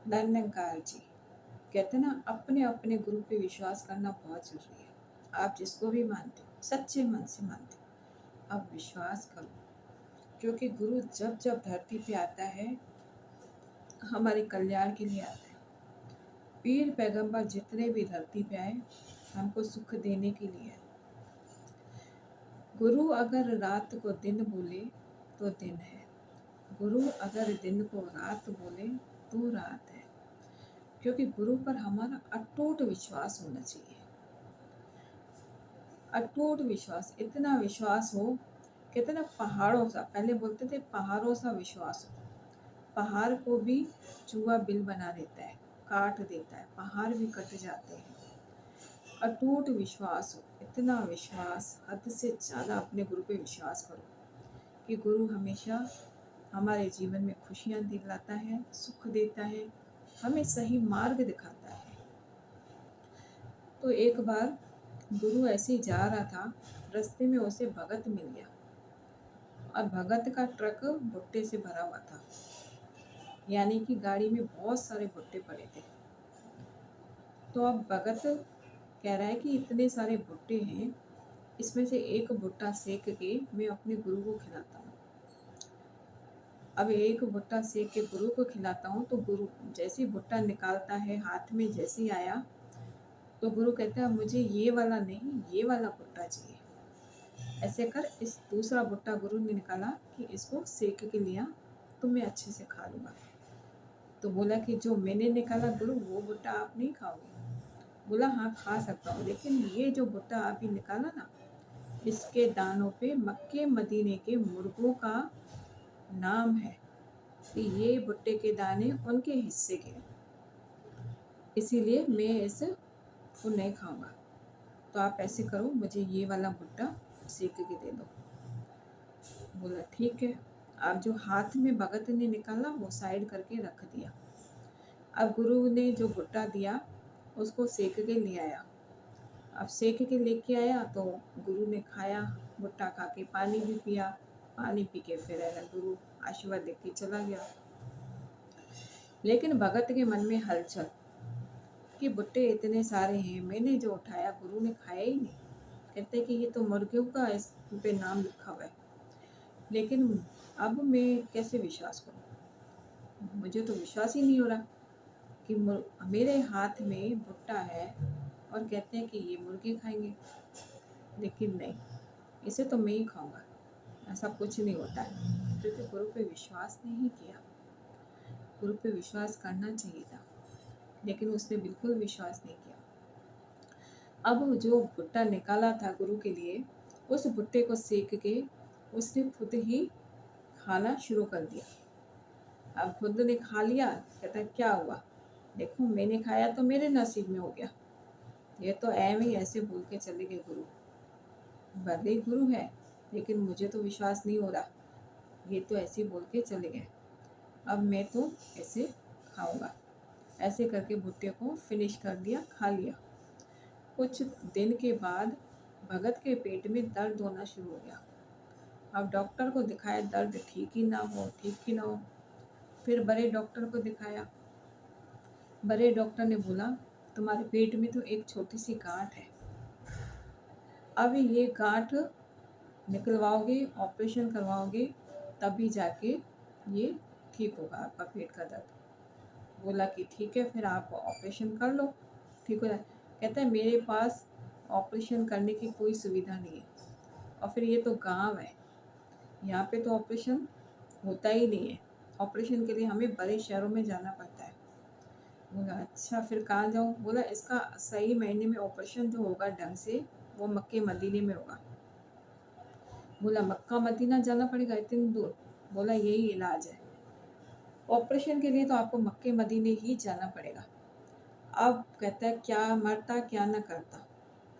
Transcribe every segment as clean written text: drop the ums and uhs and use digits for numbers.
निरंकार जी कहते हैं ना, अपने अपने गुरु पे विश्वास करना बहुत जरूरी है। आप जिसको भी मानते हो, सच्चे मन से मानते हो, आप विश्वास करो। क्योंकि गुरु जब जब धरती पे आता है, हमारे कल्याण के लिए आता है। पीर पैगंबर जितने भी धरती पे आए, हमको सुख देने के लिए आए। गुरु अगर रात को दिन बोले तो दिन है, गुरु अगर दिन को रात बोले तो रात है। क्योंकि गुरु पर हमारा अटूट विश्वास होना चाहिए। अटूट विश्वास, इतना विश्वास हो, कहते ना पहाड़ों सा, पहले बोलते थे पहाड़ों सा विश्वास हो। पहाड़ को भी चूहा बिल बना देता है, काट देता है, पहाड़ भी कट जाते हैं। अटूट विश्वास हो, इतना विश्वास, हद से ज़्यादा अपने गुरु पे विश्वास करो कि गुरु हमेशा हमारे जीवन में खुशियाँ दिलाता है, सुख देता है, हमें सही मार्ग दिखाता है। तो एक बार गुरु ऐसे ही जा रहा था, रास्ते में उसे भगत मिल गया और भगत का ट्रक भुट्टे से भरा हुआ था। यानी कि गाड़ी में बहुत सारे भुट्टे पड़े थे। तो अब भगत कह रहा है कि इतने सारे भुट्टे हैं, इसमें से एक भुट्टा सेक के मैं अपने गुरु को खिलाता हूँ। अब एक भुट्टा सेक के गुरु को खिलाता हूँ, तो गुरु जैसे ही भुट्टा निकालता है, हाथ में जैसे ही आया, तो गुरु कहता है मुझे ये वाला नहीं, ये वाला भुट्टा चाहिए। ऐसे कर इस दूसरा भुट्टा गुरु ने निकाला कि इसको सेक के लिया तो मैं अच्छे से खा लूँगा। तो बोला कि जो मैंने निकाला गुरु, वो भुट्टा आप नहीं खाओगे? बोला हाँ खा सकता हूँ, लेकिन ये जो भुट्टा अभी निकाला ना, इसके दानों पे मक्के मदीने के मुर्गों का नाम है कि ये भुट्टे के दाने उनके हिस्से के हैं, इसीलिए मैं इसको नहीं खाऊंगा। तो आप ऐसे करो, मुझे ये वाला भुट्टा सेक के दे दो। बोला ठीक है। अब जो हाथ में भगत ने निकाला वो साइड करके रख दिया। अब गुरु ने जो भुट्टा दिया उसको सेक के ले आया। अब सेक के लेके आया तो गुरु ने खाया, भुट्टा खा के पानी भी पिया। पानी पी के फिर गुरु आशीर्वाद दे के चला गया। लेकिन भगत के मन में हलचल कि भुट्टे इतने सारे हैं, मैंने जो उठाया गुरु ने खाया ही नहीं। कहते कि ये तो मुर्गियों का इस पे नाम लिखा हुआ है, लेकिन अब मैं कैसे विश्वास करूं? मुझे तो विश्वास ही नहीं हो रहा कि मेरे हाथ में भुट्टा है और कहते हैं कि ये मुर्गे खाएंगे। लेकिन नहीं, इसे तो मैं ही खाऊंगा। ऐसा कुछ नहीं होता है, क्योंकि गुरु पे विश्वास नहीं किया। गुरु पे विश्वास करना चाहिए था, लेकिन उसने बिल्कुल विश्वास नहीं किया। अब जो भुट्टा निकाला था गुरु के लिए, उस भुट्टे को सेक के उसने खुद ही खाना शुरू कर दिया। अब खुद ने खा लिया, कहता क्या हुआ, देखो मैंने खाया तो मेरे नसीब में हो गया। ये तो ऐਵੇਂ ही ऐसे बोल के चले गए गुरु। भले गुरु है, लेकिन मुझे तो विश्वास नहीं हो रहा, ये तो ऐसे ही बोल के चले गए। अब मैं तो ऐसे खाऊंगा। ऐसे करके भुट्टे को फिनिश कर दिया, खा लिया। कुछ दिन के बाद भगत के पेट में दर्द होना शुरू हो गया। अब डॉक्टर को दिखाया, दर्द ठीक ही ना हो, ठीक ही ना हो। फिर बड़े डॉक्टर को दिखाया। बड़े डॉक्टर ने बोला तुम्हारे पेट में तो एक छोटी सी गांठ है, अब ये गांठ निकलवाओगे, ऑपरेशन करवाओगे, तभी जाके ये ठीक होगा आपका पेट का दर्द। बोला कि ठीक है, फिर आप ऑपरेशन कर लो, ठीक हो जाए। कहता है मेरे पास ऑपरेशन करने की कोई सुविधा नहीं है, और फिर ये तो गांव है, यहाँ पे तो ऑपरेशन होता ही नहीं है। ऑपरेशन के लिए हमें बड़े शहरों में जाना पड़ता है। बोला अच्छा फिर कहाँ जाऊँ? बोला इसका सही महीने में ऑपरेशन जो होगा ढंग से, वो मक्के मदीने में होगा। बोला मक्का मदीना जाना पड़ेगा इतनी दूर? बोला यही इलाज है, ऑपरेशन के लिए तो आपको मक्के मदीने ही जाना पड़ेगा। अब कहता है क्या मरता क्या ना करता,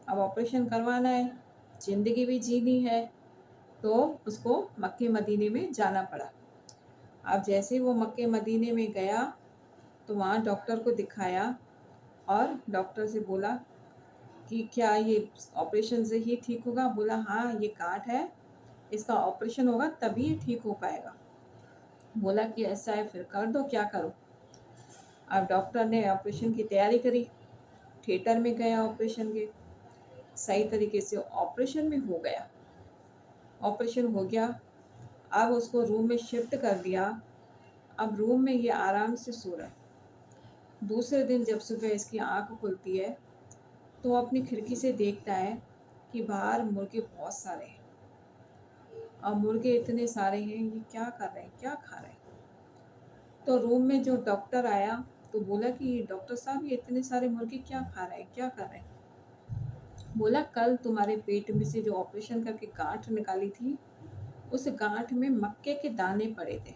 अब ऑपरेशन करवाना है, ज़िंदगी भी जीनी है, तो उसको मक्के मदीने में जाना पड़ा। अब जैसे ही वो मक्के मदीने में गया तो वहाँ डॉक्टर को दिखाया और डॉक्टर से बोला कि क्या ये ऑपरेशन से ही ठीक होगा? बोला हाँ ये गांठ है, इसका ऑपरेशन होगा तभी ये ठीक हो पाएगा। बोला कि ऐसा है फिर कर दो, क्या करो? अब डॉक्टर ने ऑपरेशन की तैयारी करी, थिएटर में गया ऑपरेशन के, सही तरीके से ऑपरेशन में हो गया, ऑपरेशन हो गया। अब उसको रूम में शिफ्ट कर दिया। अब रूम में ये आराम से सो रहा है। दूसरे दिन जब सुबह इसकी आंख खुलती है तो वो अपनी खिड़की से देखता है कि बाहर मुर्गे बहुत सारे हैं। अब मुर्गे इतने सारे हैं, ये क्या कर रहे हैं, क्या खा रहे हैं। तो रूम में जो डॉक्टर आया तो बोला कि डॉक्टर साहब ये इतने सारे मुर्गे क्या खा रहे हैं, क्या कर रहे हैं। बोला कल तुम्हारे पेट में से जो ऑपरेशन करके गांठ निकाली थी, उस गांठ में मक्के के दाने पड़े थे,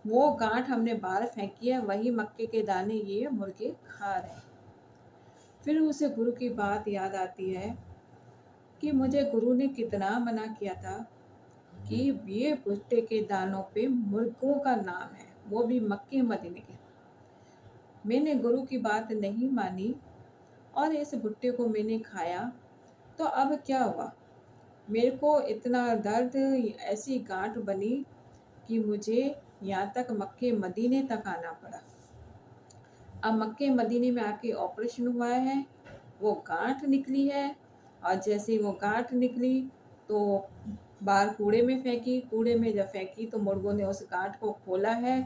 वो गांठ हमने बाहर फेंकी है, वही मक्के के दाने ये मुर्गे खा रहे हैं। फिर उसे गुरु की बात याद आती है कि मुझे गुरु ने कितना मना किया था कि ये भुट्टे के दानों पे मुर्गों का नाम है, वो भी मक्के मदीने के। मैंने गुरु की बात नहीं मानी और इस भुट्टे को मैंने खाया, तो अब क्या हुआ, मेरे को इतना दर्द, ऐसी गांठ बनी कि मुझे यहाँ तक मक्के मदीने तक आना पड़ा। अब मक्के मदीने में आके ऑपरेशन हुआ है, वो गांठ निकली है, और जैसे ही वो गांठ निकली तो बाहर कूड़े में फेंकी, कूड़े में जब फेंकी तो मुर्गों ने उस गांठ को खोला है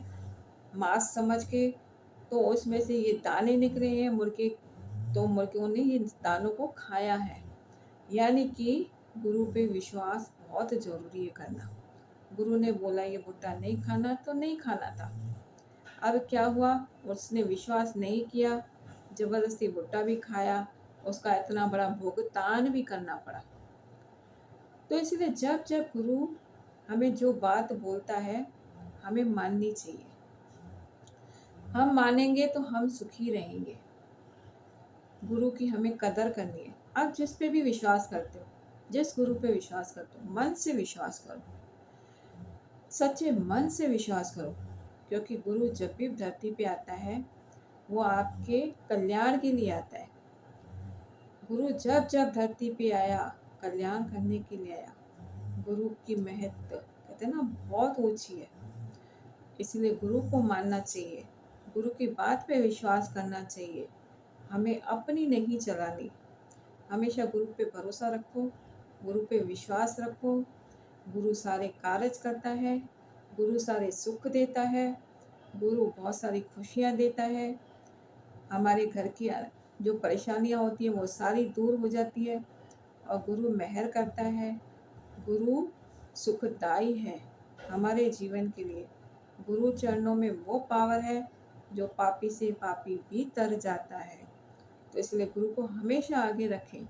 मांस समझ के, तो उसमें से ये दाने निकले हैं मुर्गे, तो मुर्गों ने ये दानों को खाया है। यानी कि गुरु पे विश्वास बहुत ज़रूरी है करना। गुरु ने बोला ये भुट्टा नहीं खाना तो नहीं खाना था। अब क्या हुआ, उसने विश्वास नहीं किया, जबरदस्ती भुट्टा भी खाया, उसका इतना बड़ा भुगतान भी करना पड़ा। तो इसलिए जब जब गुरु हमें जो बात बोलता है हमें माननी चाहिए। हम मानेंगे तो हम सुखी रहेंगे। गुरु की हमें कदर करनी है। आप जिस पे भी विश्वास करते हो, जिस गुरु पे विश्वास करते हो, मन से विश्वास करो, सच्चे मन से विश्वास करो, क्योंकि गुरु जब भी धरती पे आता है वो आपके कल्याण के लिए आता है। गुरु जब जब धरती पे आया कल्याण करने के लिए आया। गुरु की महत्व कहते हैं ना बहुत ऊंची है, इसलिए गुरु को मानना चाहिए, गुरु की बात पे विश्वास करना चाहिए। हमें अपनी नहीं चलानी, हमेशा गुरु पे भरोसा रखो, गुरु पे विश्वास रखो। गुरु सारे कार्य करता है, गुरु सारे सुख देता है, गुरु बहुत सारी खुशियाँ देता है। हमारे घर की जो परेशानियाँ होती हैं वो सारी दूर हो जाती है, और गुरु मेहर करता है। गुरु सुखदाई है हमारे जीवन के लिए। गुरु चरणों में वो पावर है जो पापी से पापी भी तर जाता है। तो इसलिए गुरु को हमेशा आगे रखें।